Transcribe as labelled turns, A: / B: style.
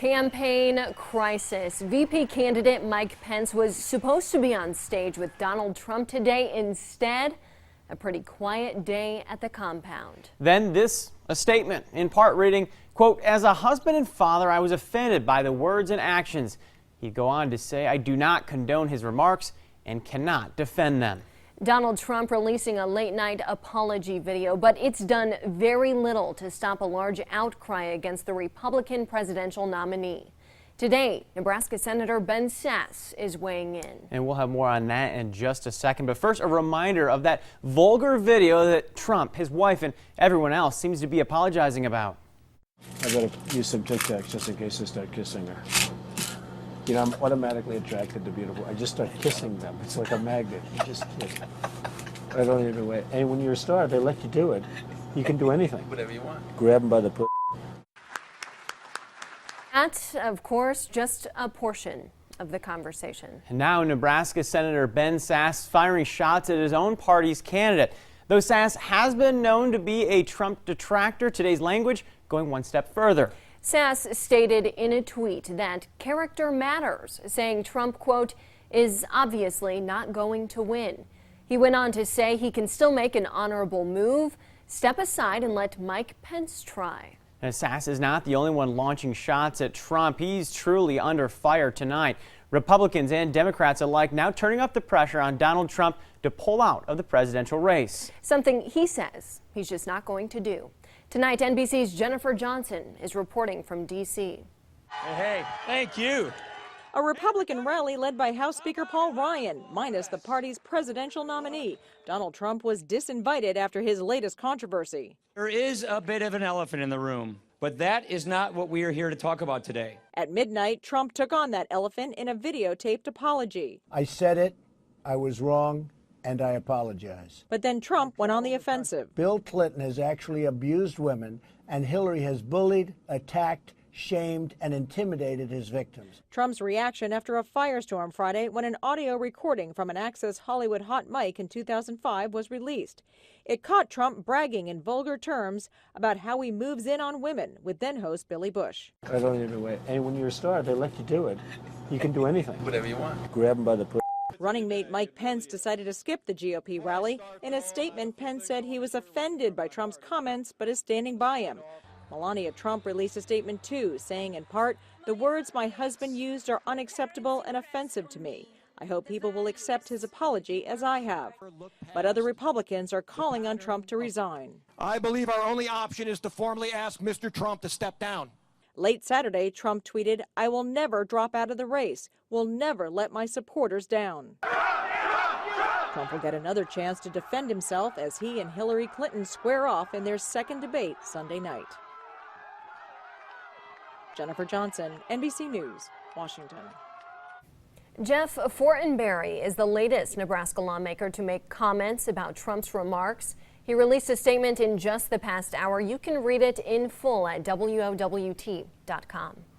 A: Campaign crisis. VP candidate Mike Pence was supposed to be on stage with Donald Trump today. Instead, a pretty quiet day at the compound.
B: Then a statement, in part reading, quote, "As a husband and father, I was offended by the words and actions." He'd go on to say, "I do not condone his remarks and cannot defend them."
A: Donald Trump releasing a late-night apology video, but it's done very little to stop a large outcry against the Republican presidential nominee. Today, Nebraska Senator Ben Sasse is weighing in.
B: And we'll have more on that in just a second. But first, a reminder of that vulgar video that Trump, his wife, and everyone else seems to be apologizing about.
C: I better use some Tic Tacs just in case I start kissing her. You know, I'm automatically attracted to beautiful. I just start kissing them. It's like a magnet. You just kiss. I don't even wait. And when you're a star, they let you do it. You can do anything.
D: Whatever you want.
C: Grab them by the pussy.
A: That's, of course, just a portion of the conversation.
B: And now Nebraska Senator Ben Sasse firing shots at his own party's candidate. Though Sasse has been known to be a Trump detractor, today's language going one step further.
A: Sasse stated in a tweet that character matters, saying Trump, quote, is obviously not going to win. He went on to say he can still make an honorable move, step aside and let Mike Pence try.
B: And Sasse is not the only one launching shots at Trump. He's truly under fire tonight. Republicans and Democrats alike now turning up the pressure on Donald Trump to pull out of the presidential race.
A: Something he says he's just not going to do. Tonight, NBC's Jennifer Johnson is reporting from D.C.
E: Hey, thank you.
F: A Republican rally led by House Speaker Paul Ryan, minus the party's presidential nominee. Donald Trump was disinvited after his latest controversy.
E: There is a bit of an elephant in the room, but that is not what we are here to talk about today.
F: At midnight, Trump took on that elephant in a videotaped apology.
C: I said it. I was wrong. And I apologize.
F: But then Trump went on the offensive.
C: Bill Clinton has actually abused women, and Hillary has bullied, attacked, shamed, and intimidated his victims.
F: Trump's reaction after a firestorm Friday when an audio recording from an Access Hollywood hot mic in 2005 was released. It caught Trump bragging in vulgar terms about how he moves in on women with then-host Billy Bush.
C: I don't even wait. And when you're a star, they let you do it. You can do anything.
D: Whatever you want.
C: Grab them by the pussy.
F: Running mate Mike Pence decided to skip the GOP rally. In a statement, Pence said he was offended by Trump's comments but is standing by him. Melania Trump released a statement too, saying in part, "The words my husband used are unacceptable and offensive to me. I hope people will accept his apology as I have." But other Republicans are calling on Trump to resign.
G: I believe our only option is to formally ask Mr. Trump to step down.
F: Late Saturday, Trump tweeted, "I will never drop out of the race. Will never let my supporters down." Trump will get another chance to defend himself as he and Hillary Clinton square off in their second debate Sunday night. Jennifer Johnson, NBC News, Washington.
A: Jeff Fortenberry is the latest Nebraska lawmaker to make comments about Trump's remarks. He released a statement in just the past hour. You can read it in full at WOWT.com.